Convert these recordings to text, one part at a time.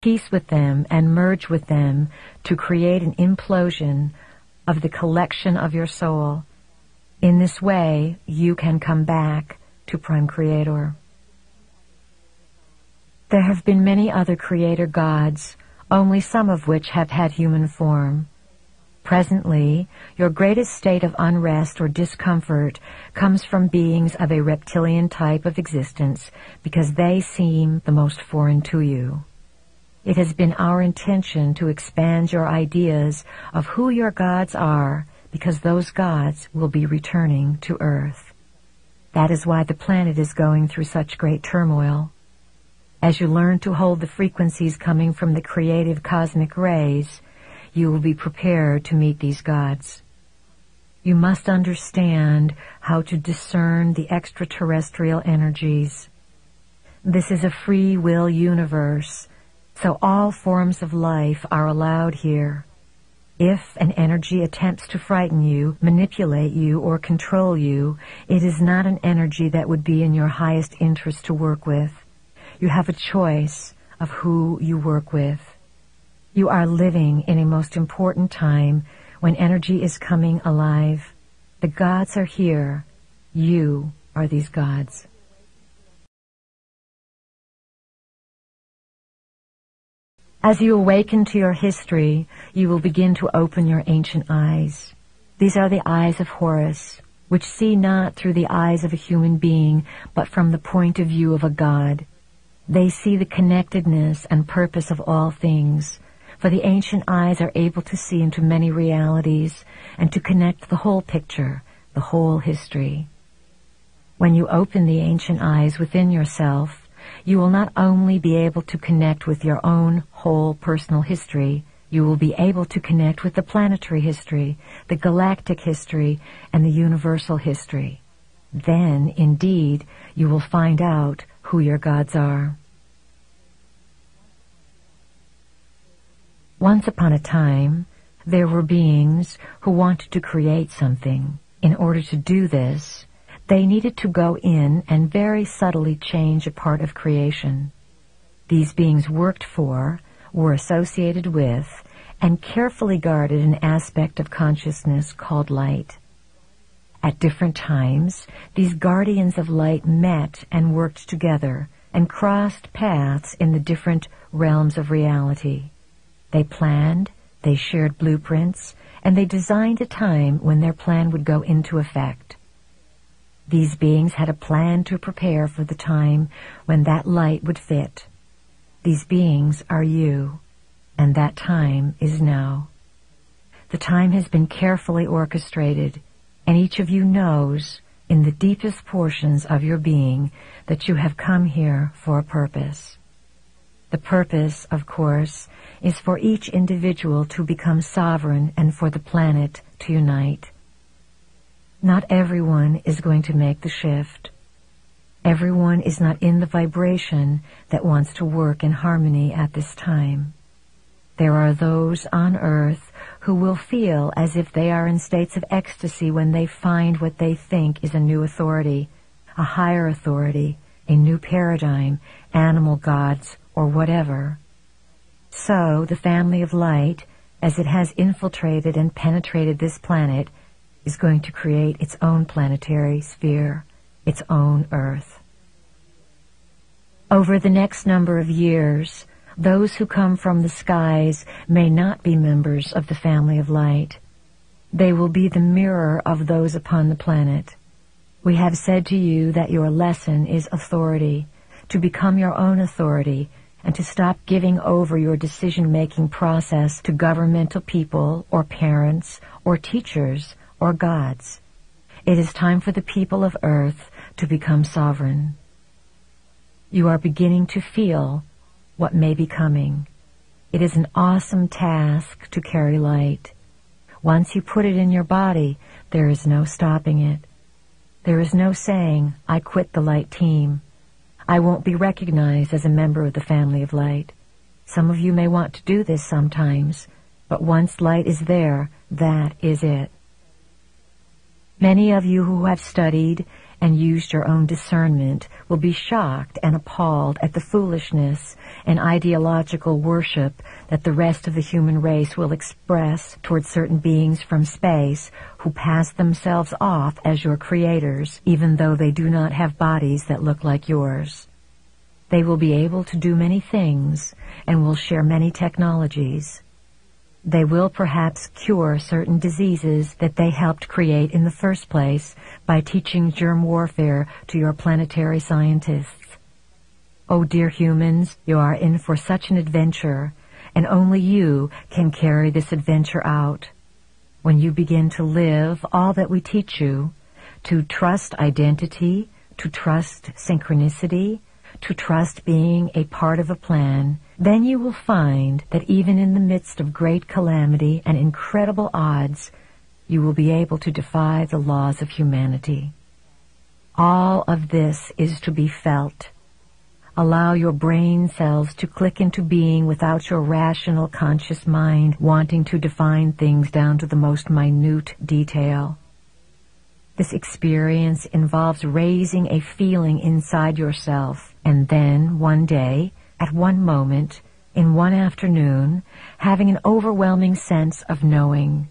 peace with them and merge with them to create an implosion of the collection of your soul. In this way, you can come back to Prime Creator. There have been many other creator gods, only some of which have had human form. Presently, your greatest state of unrest or discomfort comes from beings of a reptilian type of existence because they seem the most foreign to you. It has been our intention to expand your ideas of who your gods are because those gods will be returning to Earth. That is why the planet is going through such great turmoil. As you learn to hold the frequencies coming from the creative cosmic rays, you will be prepared to meet these gods. You must understand how to discern the extraterrestrial energies. This is a free will universe, so all forms of life are allowed here. If an energy attempts to frighten you, manipulate you, or control you, it is not an energy that would be in your highest interest to work with. You have a choice of who you work with. You are living in a most important time when energy is coming alive. The gods are here. You are these gods. As you awaken to your history, you will begin to open your ancient eyes. These are the eyes of Horus, which see not through the eyes of a human being, but from the point of view of a god. They see the connectedness and purpose of all things, for the ancient eyes are able to see into many realities and to connect the whole picture, the whole history. When you open the ancient eyes within yourself, you will not only be able to connect with your own whole personal history, you will be able to connect with the planetary history, the galactic history, and the universal history. Then, indeed, you will find out who your gods are. Once upon a time, there were beings who wanted to create something. In order to do this, they needed to go in and very subtly change a part of creation. These beings worked for, were associated with, and carefully guarded an aspect of consciousness called light. At different times, these guardians of light met and worked together and crossed paths in the different realms of reality. They planned, they shared blueprints, and they designed a time when their plan would go into effect. These beings had a plan to prepare for the time when that light would fit. These beings are you, and that time is now. The time has been carefully orchestrated, and each of you knows, in the deepest portions of your being, that you have come here for a purpose. The purpose, of course, is for each individual to become sovereign and for the planet to unite. Not everyone is going to make the shift. Everyone is not in the vibration that wants to work in harmony at this time. There are those on earth who will feel as if they are in states of ecstasy when they find what they think is a new authority, a higher authority, a new paradigm, animal gods, or whatever. So the family of light, as it has infiltrated and penetrated this planet, is going to create its own planetary sphere, its own Earth. Over the next number of years, those who come from the skies may not be members of the family of light. They will be the mirror of those upon the planet. We have said to you that your lesson is authority, to become your own authority, and to stop giving over your decision-making process to governmental people or parents or teachers or gods. It is time for the people of Earth to become sovereign. You are beginning to feel what may be coming. It is an awesome task to carry light. Once you put it in your body, there is no stopping it. There is no saying, I quit the light team. I won't be recognized as a member of the family of light. Some of you may want to do this sometimes, but once light is there, that is it. Many of you who have studied and used your own discernment will be shocked and appalled at the foolishness and ideological worship that the rest of the human race will express towards certain beings from space who pass themselves off as your creators, even though they do not have bodies that look like yours. They will be able to do many things and will share many technologies. They will perhaps cure certain diseases that they helped create in the first place by teaching germ warfare to your planetary scientists. Oh, dear humans, you are in for such an adventure, and only you can carry this adventure out. When you begin to live all that we teach you, to trust identity, to trust synchronicity, to trust being a part of a plan, then you will find that even in the midst of great calamity and incredible odds, you will be able to defy the laws of humanity. All of this is to be felt. Allow your brain cells to click into being without your rational, conscious mind wanting to define things down to the most minute detail. This experience involves raising a feeling inside yourself, and then, one day, at one moment, in one afternoon, having an overwhelming sense of knowing,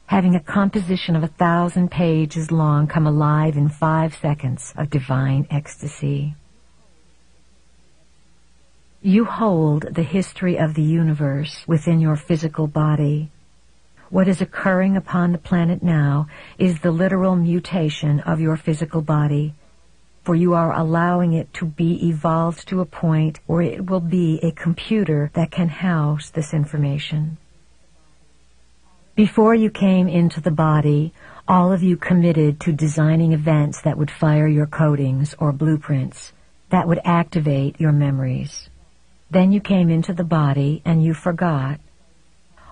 having a composition of 1,000 pages long come alive in 5 seconds of divine ecstasy. You hold the history of the universe within your physical body. What is occurring upon the planet now is the literal mutation of your physical body, for you are allowing it to be evolved to a point where it will be a computer that can house this information. Before you came into the body, all of you committed to designing events that would fire your codings or blueprints, that would activate your memories. Then you came into the body and you forgot.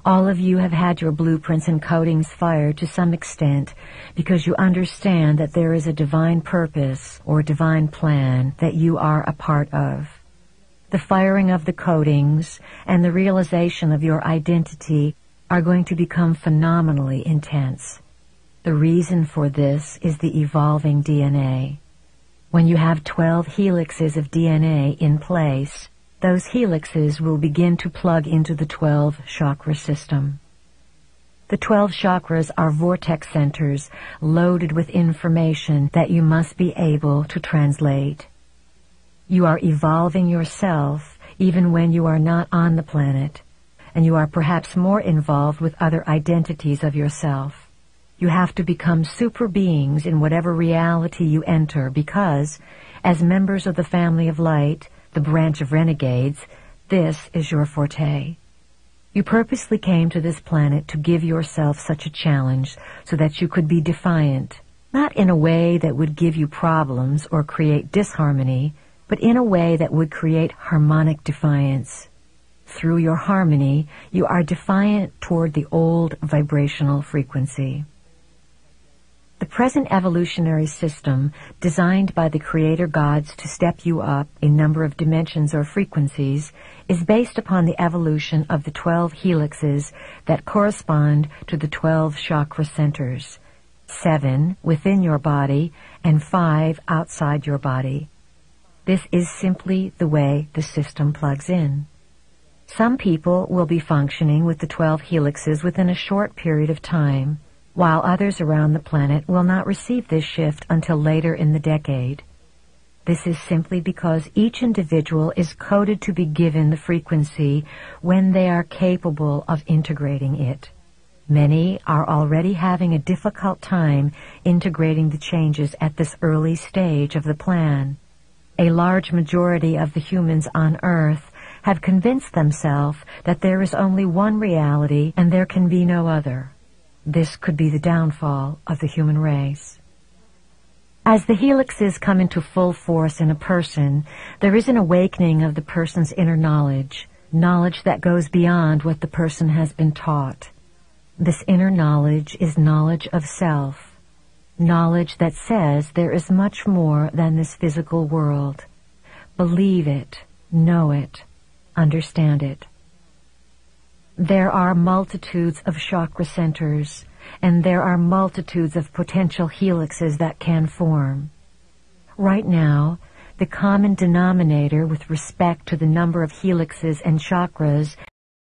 All of you have had your blueprints and codings fired to some extent because you understand that there is a divine purpose or divine plan that you are a part of. The firing of the codings and the realization of your identity are going to become phenomenally intense. The reason for this is the evolving DNA. When you have 12 helixes of DNA in place, those helixes will begin to plug into the 12 chakra system. The 12 chakras are vortex centers loaded with information that you must be able to translate. You are evolving yourself even when you are not on the planet, and you are perhaps more involved with other identities of yourself. You have to become super beings in whatever reality you enter because, as members of the family of light, the branch of renegades, this is your forte. You purposely came to this planet to give yourself such a challenge so that you could be defiant, not in a way that would give you problems or create disharmony, but in a way that would create harmonic defiance. Through your harmony, you are defiant toward the old vibrational frequency. The present evolutionary system, designed by the Creator Gods to step you up a number of dimensions or frequencies, is based upon the evolution of the 12 helixes that correspond to the 12 chakra centers, 7 within your body and 5 outside your body. This is simply the way the system plugs in. Some people will be functioning with the 12 helixes within a short period of time, while others around the planet will not receive this shift until later in the decade. This is simply because each individual is coded to be given the frequency when they are capable of integrating it. Many are already having a difficult time integrating the changes at this early stage of the plan. A large majority of the humans on Earth have convinced themselves that there is only one reality and there can be no other. This could be the downfall of the human race. As the helixes come into full force in a person, there is an awakening of the person's inner knowledge, knowledge that goes beyond what the person has been taught. This inner knowledge is knowledge of self, knowledge that says there is much more than this physical world. Believe it, know it, understand it. There are multitudes of chakra centers, and there are multitudes of potential helixes that can form. Right now, the common denominator with respect to the number of helixes and chakras